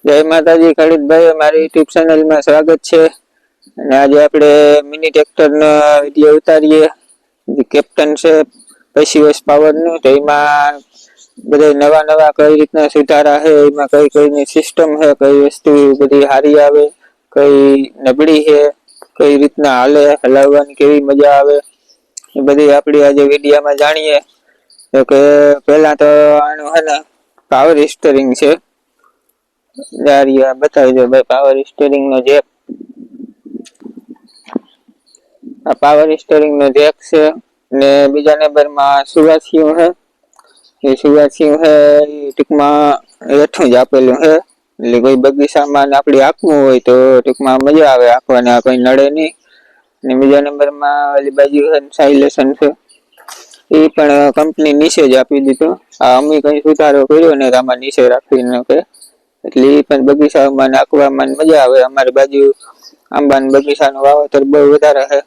જય માતાજી ખેડૂતભાઈ, મારી યુટ્યુબ ચેનલમાં સ્વાગત છે। અને આજે આપણે મિની ટ્રેક્ટરનો વિડીયો ઉતારીએ જે કેપ્ટન છે 80 હોર્સ પાવરનું। તો એમાં બધા નવા કઈ રીતના સુધારા છે, એમાં કઈ કઈની સિસ્ટમ છે, કઈ વસ્તુ બધી સારી આવે, કઈ નબળી છે, કઈ રીતના હાલે, હલાવવાની કેવી મજા આવે એ બધી આપણે આજે વિડીયોમાં જાણીએ। તો કે પહેલા તો આનું છે ને પાવર સ્ટીયરિંગ છે। બતાવી દો ભાઈ પાવર સ્ટીયરિંગ નો જેક। આ પાવર સ્ટીયરિંગ નો જેક છે ને બીજા નંબરમાં સુવાસીયું છે। એ સુવાસીયું છે એ ટૂંકમાં હેઠું જ આપેલું છે, એટલે કોઈ બગીચામાં આપણે આંકવું હોય તો ટૂંકમાં મજા આવે આંકવાને, કોઈ નડે નહીં। ને બીજા નંબરમાં ઓલી બાજુ સાઇલેશન છે, એ પણ કંપની નીચે જ આપી દીધું। આ અમે કઈ સુધારો કર્યો ને આમાં નીચે રાખીને કે એટલે એ પણ બગીચામાં નાખવામાં મજા આવે। અમારી બાજુ આંબાના બગીચાનું વાવેતર બહુ વધારે છે।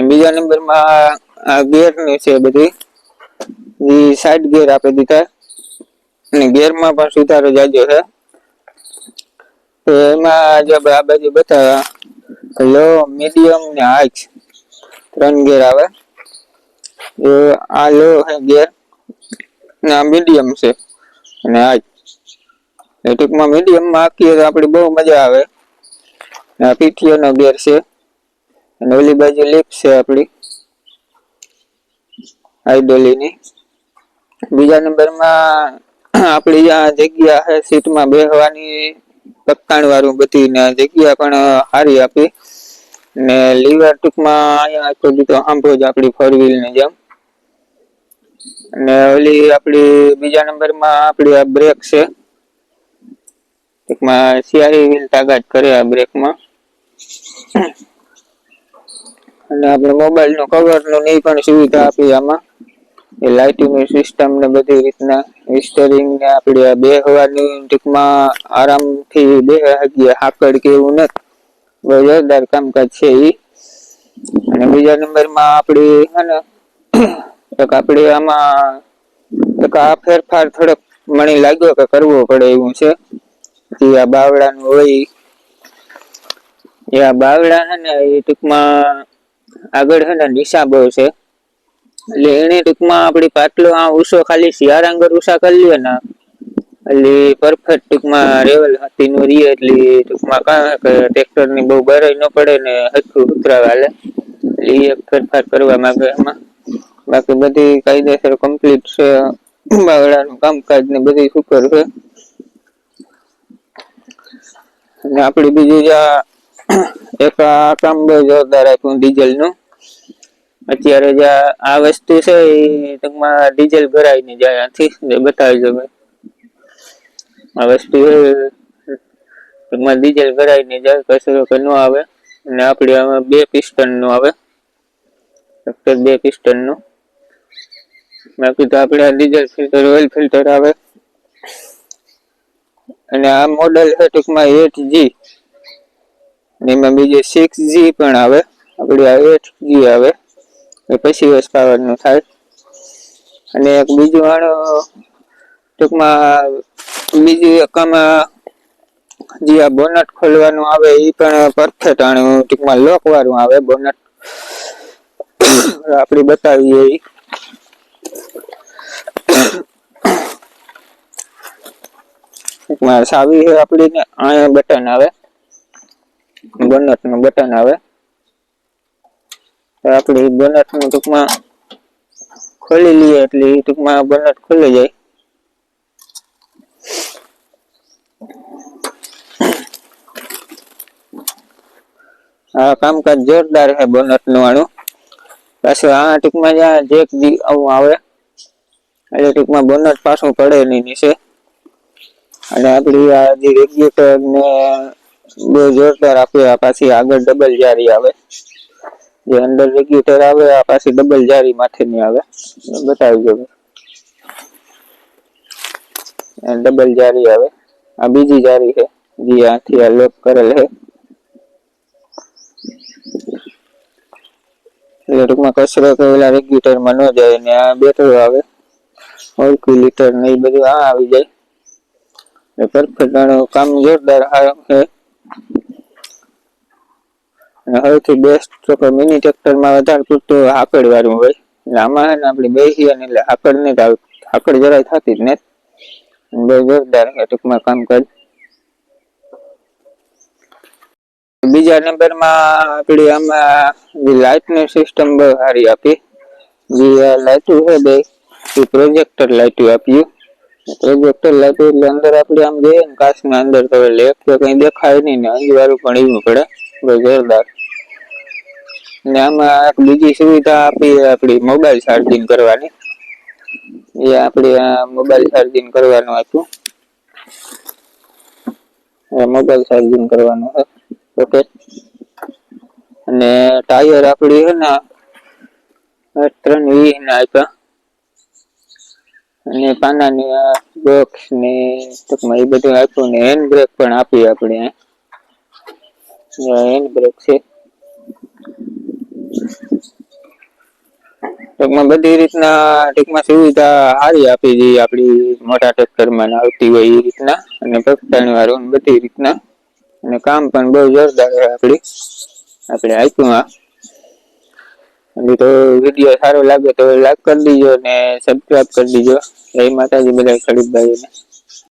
બીજા નંબરમાં આ ગેરની છે બધી, એ સાઈડ ગેર આપી દીધા અને ગેરમાં પણ સુધારો જાજો છે। તો એમાં જો આ બાજુ બતાવ્યા લો, મીડિયમ ને હાઈ 3 ગેર આવે। આ લો છે ગેર ને આ મીડિયમ છે અને હાઈ। ટૂંકમાં મીડિયમમાં આંકીએ તો આપડી બહુ મજા આવે। આ પીટીઓ નો ગેર છે અને ઓલી બાજુ લીપ છે આપડી આઈડોલીની। બીજા નંબરમાં આપડી આ જગ્યા છે સીટમાં બેસવાની, પક્કાણ વાળું બધી ને જગ્યા પણ સારી આપી ને લીવર ટૂંકમાં અહીંયા આખો દીધો આંભો જ આપડી 4 વ્હીલ ની જેમ। અને ઓલી આપડી બીજા નંબરમાં આપડી આ બ્રેક છે, ટૂંકમાં સિયારી વ્હીલ તાગાત કરે આ બ્રેકમાં। અને આપણે મોબાઈલ નું કવર નું એ પણ સુવિધા આપી આમાં, એ લાઇટિંગ સિસ્ટમ ને બધી રીતના સ્ટીયરિંગ ને આપડે બેસવાની ટૂંકમાં આરામથી બેસી શકીએ, હાકડ કે એવું નથી, બહુ જોરદાર કામકાજ છે ઈ। અને બીજા નંબરમાં આપડી છે ને એક આપડે આમાં એક આ ફેરફાર થોડોક મને લાગ્યો કે કરવો પડે એવું છે। જે આ બાવડાનું હોય એ આ બાવડા છે ને એ ટૂંકમાં આગળ છે ને દિશા બહુ છે, એટલે એને ટૂંકમાં આપડી પાટલો આ ઉષો ખાલી શિયાળાંગર ઉષા કરી લઈએ ને એટલે પરફેક્ટ ટૂંકમાં રેવલ હતી નો રીએ, એટલે ટૂંકમાં ટ્રેક્ટર ની બહુ બરાઈ ન પડે ને હરખું ઉતરાવ હાલે, એ એક ફેરફાર કરવા માંગે એમાં। બાકી બધી કાયદેસર કમ્પ્લીટ છે, બાવડાનું કામકાજ ને બધી સુપર છે। અને આપડી બીજું એક આ કામ બહુ જોરદાર આપ્યું ડીઝલ નું। અત્યારે જે આ વસ્તુ છે એ ટૂંકમાં ડીઝલ ભરાય ને જાય આથી બતાવી દો ભાઈ। આ વસ્તુ ટૂંકમાં ડીઝલ ભરાય ને જાય, કચરો કે ન આવે। અને આપડે આમાં 2 પિસ્ટન નું આવે, ફક્ત 2 પિસ્ટન નું। બાકી તો આપડે ડીઝલ ફિલ્ટર, ઓઇલ ફિલ્ટર આવે। અને આ મોડેલ છે ટૂંકમાં 8G, એમાં બીજું 6G પણ આવે, આપડે આ 8G આવે એ 80 હોર્સ પાવર નું થાય। અને એક બીજું આનો ટૂંકમાં બીજું એક આમાં જે આ બોનટ ખોલવાનું આવે એ પણ પરફેક્ટ આનું ટૂંકમાં લોક વાળું આવે બોનટ, આપડી બતાવીએ ઈ। સાવી છે આપડી ને અહીંયા બટન આવે, બોનટ નું બટન આવે, આપડી બોનટ નું ટૂંકમાં ખોલી લઈએ એટલે ટૂંકમાં બોનટ ખુલી જાય। આ કામકાજ જોરદાર છે બોનટ નું આનું। પાછું આ ટૂંકમાં જ્યાં જેક આવું આવે એટલે ટૂંકમાં બોનટ પાછું પડે નહીં નીચે। અને આપડી આ જે રેગ્યુલેટર ને બહુ જોરદાર આપે, પાછી આગળ ડબલ જારી આવે, જે અંદર રેગ્યુલેટર આવે આ પાછી ડબલ જારી માથે ની આવે, બતાવી દો ડબલ જારી આવે। આ બીજી જારી છે જે આથી આ લોક કરેલ છે, એટલે ટૂંકમાં કચરો તો ઓલા રેગ્યુલેટર માં ન જાય। ને આ બેટરો આવે, ઓઇલ લીટર ને એ બધું આ આવી જાય। પરફેક્ટ કામ જોરદાર છે. સૌથી બેસ્ટ તો કે મિની ટ્રેક્ટરમાં વધારે પૂરતું હાકડ વાળું હોય. આમાં છે ને આપણે બેસી અને એટલે હાકડ નહીં આવતી, હાકડ જરાય થતી જ ને. બહુ જોરદાર ટૂંકમાં કામકાજ. બીજા નંબરમાં આપણી આમાં લાઇટની સિસ્ટમ બહુ સારી આપી. જે લાઇટું છે બે એ પ્રોજેક્ટર લાઇટું આપ્યું. પ્રોજેક્ટર લાઇટું એટલે અંદર આપણે આમ જોઈએ ને કાચના અંદર તો લેપ તો કંઈ દેખાય નહીં ને અંજવાળું પણ એવું પડે. બહુ જોરદાર. ને આમાં એક બીજી સુવિધા આપી આપણી મોબાઈલ ચાર્જિંગ કરવાની. એ આપણે મોબાઈલ ચાર્જિંગ કરવાનું હતું. મોબાઈલ ચાર્જિંગ કરવાનું છે. ઓકે. અને ટાયર આપણી છે ને 320 ના આપ્યા. અને પાનાની બોક્સ ને ટૂંકમાં એ બધું આપ્યું ને હેન્ડ બ્રેક પણ આપી આપણે. હેન્ડ બ્રેક છે. ટૂંકમાં બધી રીતના ટૂંકમાં સુવિધા સારી આપી છે આપણી મોટા ટ્રેક્ટરમાં આવતી હોય એ રીતના. અને પગતાણી વાળું બધી રીતના. અને કામ પણ બહુ જોરદાર છે આપણે આપ્યું આ. અને તો વિડીયો સારો લાગે તો લાઈક કરી દીજો અને સબસ્ક્રાઇબ કરી દીજો. જય માતાજી બધા ખેડૂત ભાઈઓને.